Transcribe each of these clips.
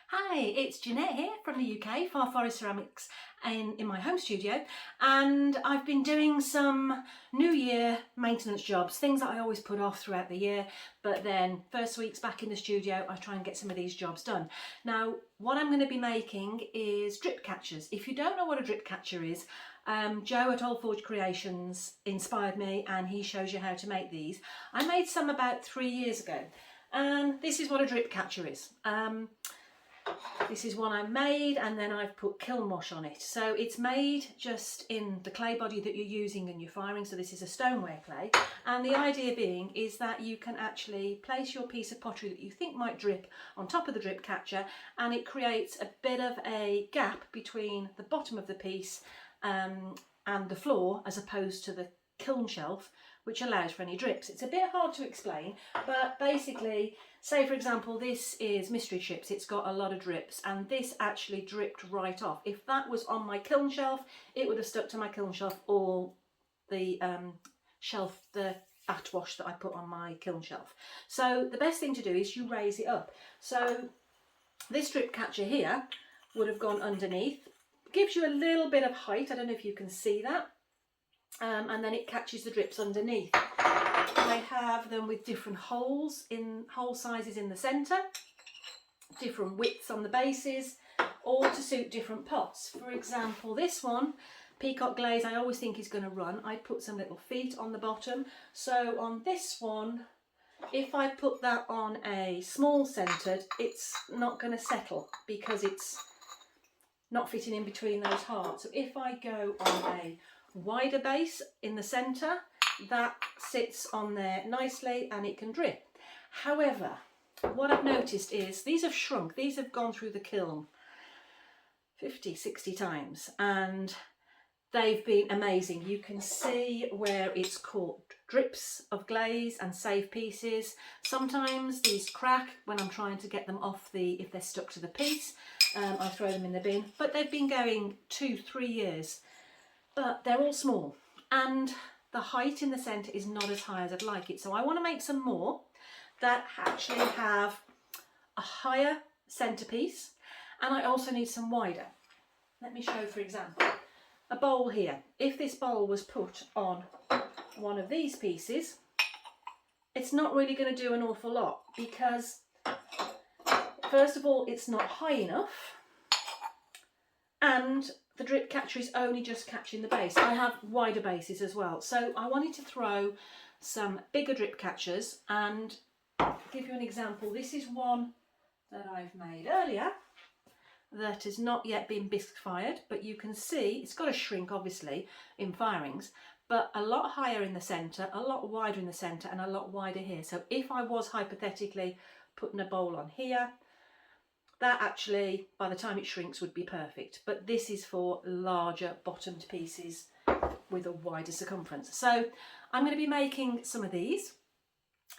Hi, it's Jeanette here from the UK, Far Forest Ceramics in my home studio, and I've been doing some New Year maintenance jobs, things that I always put off throughout the year, but then first week's back in the studio I try and get some of these jobs done. Now what I'm going to be making is drip catchers. If you don't know what a drip catcher is, Joe at Old Forge Creations inspired me and he shows you how to make these. I made some about 3 years ago, and this is what a drip catcher is. This is one I made, and then I've put kiln wash on it. So it's made just in the clay body that you're using and you're firing. So this is a stoneware clay. And the idea being is that you can actually place your piece of pottery that you think might drip on top of the drip catcher, and it creates a bit of a gap between the bottom of the piece and the floor, as opposed to the kiln shelf, which allows for any drips. It's a bit hard to explain, but basically, say for example this is mystery chips, it's got a lot of drips, and this actually dripped right off. If that was on my kiln shelf, it would have stuck to my kiln shelf, or the the batt wash that I put on my kiln shelf. So the best thing to do is you raise it up. So this drip catcher here would have gone underneath, gives you a little bit of height, I don't know if you can see that. And then it catches the drips underneath. I have them with different hole sizes in the centre, different widths on the bases, all to suit different pots. For example, this one, Peacock Glaze, I always think is going to run. I put some little feet on the bottom. So on this one, if I put that on a small centred, it's not going to settle because it's not fitting in between those hearts. So if I go on a wider base in the centre, that sits on there nicely and it can drip. However, what I've noticed is these have shrunk, these have gone through the kiln 50-60 times, and they've been amazing. You can see where it's caught drips of glaze and saved pieces. Sometimes these crack when I'm trying to get them off if they're stuck to the piece. I throw them in the bin, but they've been going 2-3 years. But they're all small, and the height in the centre is not as high as I'd like it. So I want to make some more that actually have a higher centrepiece, and I also need some wider. Let me show, for example, a bowl here. If this bowl was put on one of these pieces, it's not really going to do an awful lot because, first of all, it's not high enough, and the drip catcher is only just catching the base. I have wider bases as well. So I wanted to throw some bigger drip catchers, and give you an example. This is one that I've made earlier that has not yet been bisque fired, but you can see it's got to shrink obviously in firings, but a lot higher in the centre, a lot wider in the centre, and a lot wider here. So if I was hypothetically putting a bowl on here, that actually, by the time it shrinks, would be perfect. But this is for larger bottomed pieces with a wider circumference. So I'm going to be making some of these.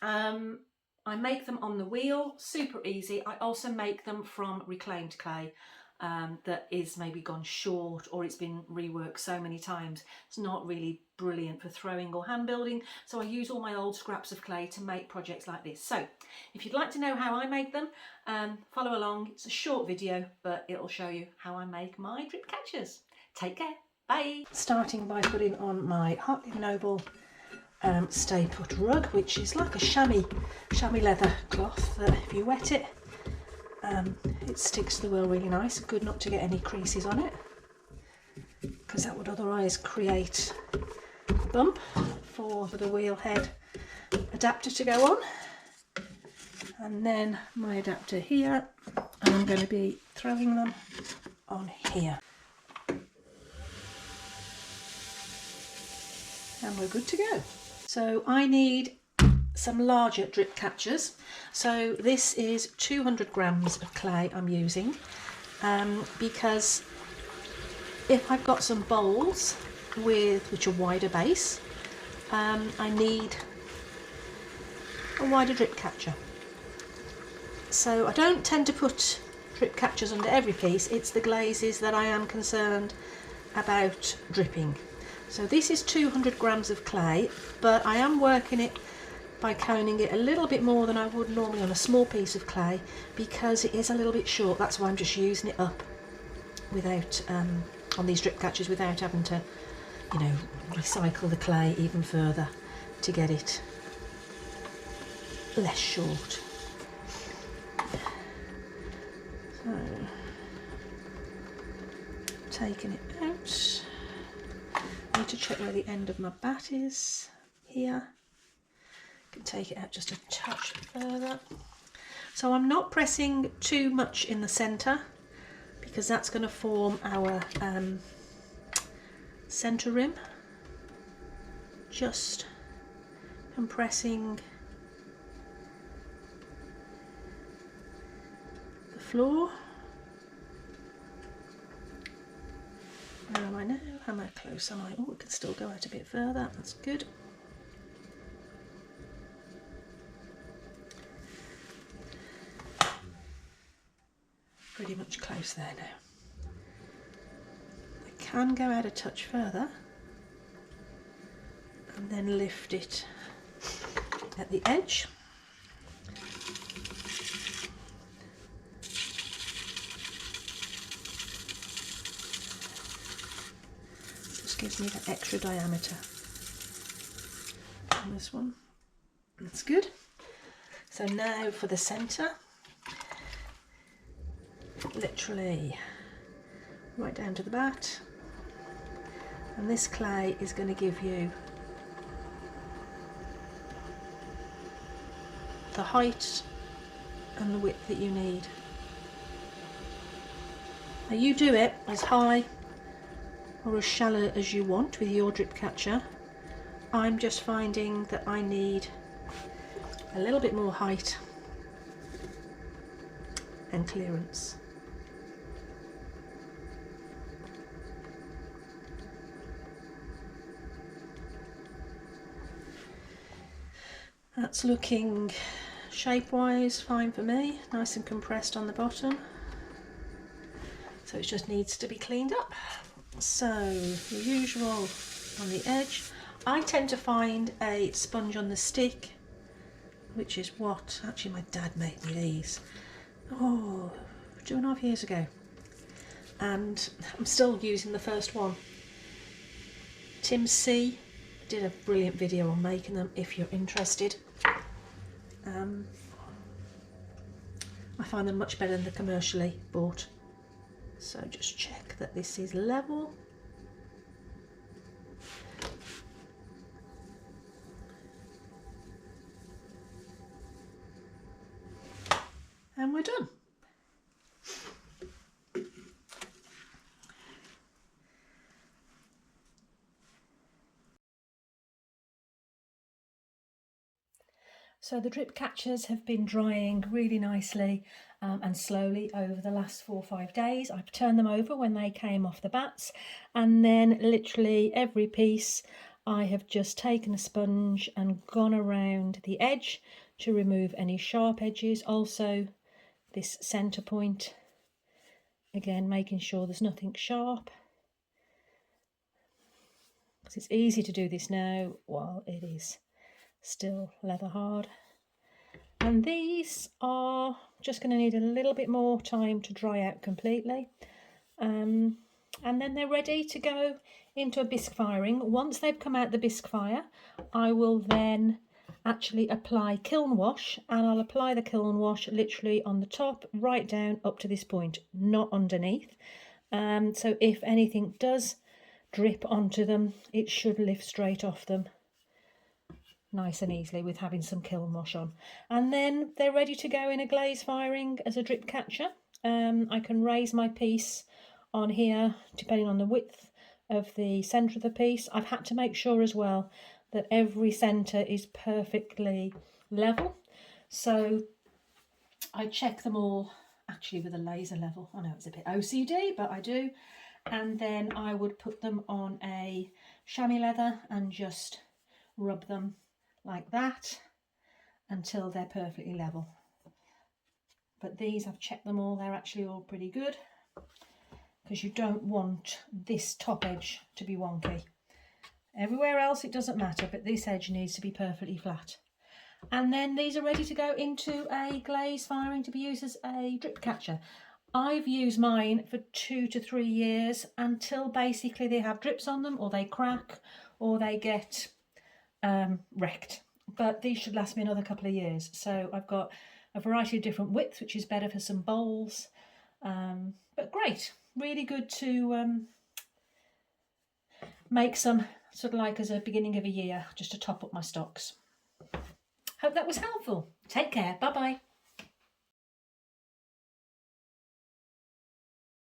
I make them on the wheel, super easy. I also make them from reclaimed clay that is maybe gone short, or it's been reworked so many times. It's not really brilliant for throwing or hand building, so I use all my old scraps of clay to make projects like this. So if you'd like to know how I make them, follow along. It's a short video, but it'll show you how I make my drip catchers. Take care, bye. Starting by putting on my Hartley Noble stay put rug, which is like a chamois leather cloth that if you wet it, it sticks to the wheel really nice. Good not to get any creases on it, because that would otherwise create a bump for the wheel head adapter to go on. And then my adapter here, and I'm going to be throwing them on here. And we're good to go. So I need some larger drip catchers. So this is 200 grams of clay I'm using, because if I've got some bowls which are wider base, I need a wider drip catcher. So I don't tend to put drip catchers under every piece. It's the glazes that I am concerned about dripping. So this is 200 grams of clay, but I am working it by coning it a little bit more than I would normally on a small piece of clay, because it is a little bit short. That's why I'm just using it up without on these drip catchers, without having to, you know, recycle the clay even further to get it less short. So, taking it out, I need to check where the end of my bat is here. Can take it out just a touch further. So I'm not pressing too much in the centre, because that's going to form our centre rim. Just compressing the floor. Where am I now? How close am I? Oh, it can still go out a bit further. That's good. Pretty much close there now. I can go out a touch further and then lift it at the edge. Just gives me that extra diameter on this one. That's good. So now for the centre. Literally right down to the bat, and this clay is going to give you the height and the width that you need. Now you do it as high or as shallow as you want with your drip catcher. I'm just finding that I need a little bit more height and clearance. That's looking shape-wise fine for me, nice and compressed on the bottom. So it just needs to be cleaned up. So the usual on the edge. I tend to find a sponge on the stick, which is what, actually my dad made me these, 2.5 years ago. And I'm still using the first one. Tim C did a brilliant video on making them if you're interested. I find them much better than the commercially bought. So just check that this is level. And we're done. So the drip catchers have been drying really nicely and slowly over the last 4 or 5 days. I've turned them over when they came off the bats, and then literally every piece I have just taken a sponge and gone around the edge to remove any sharp edges. Also this centre point, again making sure there's nothing sharp, because it's easy to do this now while it is still leather hard. And these are just going to need a little bit more time to dry out completely, and then they're ready to go into a bisque firing. Once they've come out the bisque fire, I will then actually apply kiln wash, and I'll apply the kiln wash literally on the top right down up to this point, not underneath. So if anything does drip onto them, it should lift straight off them nice and easily with having some kiln wash on. And then they're ready to go in a glaze firing as a drip catcher. I can raise my piece on here depending on the width of the centre of the piece. I've had to make sure as well that every centre is perfectly level, so I check them all actually with a laser level. I know it's a bit OCD, but I do. And then I would put them on a chamois leather and just rub them like that until they're perfectly level. But these, I've checked them all, they're actually all pretty good, because you don't want this top edge to be wonky. Everywhere else it doesn't matter, but this edge needs to be perfectly flat. And then these are ready to go into a glaze firing to be used as a drip catcher. I've used mine for 2 to 3 years until basically they have drips on them, or they crack, or they get wrecked. But these should last me another couple of years. So I've got a variety of different widths, which is better for some bowls. But great, really good to make some sort of like as a beginning of a year, just to top up my stocks. Hope that was helpful. Take care. Bye bye.